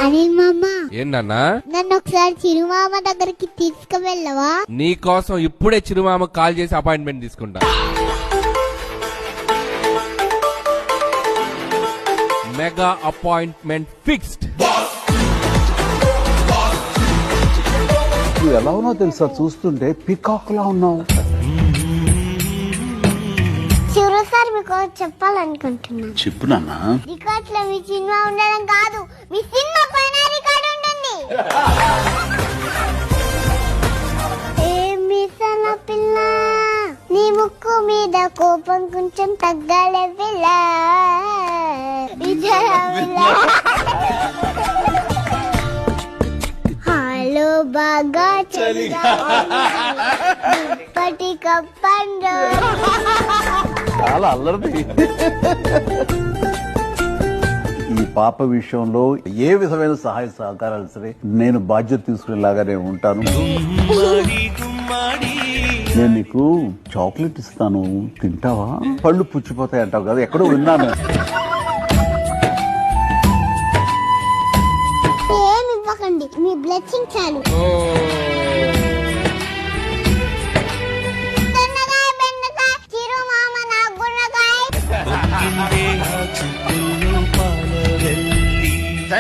అనిల్ మామ, ఏంటన్నా? నన్ను ఒకసారి చిరుమామ దగ్గరికి తీసుకువెళ్ళవా? నీ కోసం ఇప్పుడే చిరుమామ కాల్ చేసి అపాయింట్మెంట్ తీసుకుంటా. Mega appointment fixed. నువ్వు ఎలా ఉన్నావు తెలుసా, చూస్తుంటే పికాక్ లా ఉన్నావు. చిరు సార్ మీకు చెప్పాలనుకుంటున్నాను. చెప్పు నాన్న. రికార్డ్స్ లో మీ సినిమా ఉండడం కాదు, మీ సినిమా పైన రికార్డ్ ఉంటుంది. ఏమిసల పిల్ల, నీ ముక్కు మీద కోపం కొంచెం తగ్గాలే పిల్ల. హలో బాగా పటి కప్పండు. చాలా అల్లరిది. ఈ పాప విషయంలో ఏ విధమైన సహాయ సహకారాలు సరే నేను బాధ్యత తీసుకునేలాగానే ఉంటాను. నేను నీకు చాక్లెట్ ఇస్తాను, తింటావా? పళ్ళు పుచ్చిపోతాయి అంటావు కదా, ఎక్కడో విన్నాను. ఏమి ఇవ్వకండి, మీ బ్లెస్సింగ్ చాలు. బెండకాయ చిరు మామ, నా గున్నకాయ.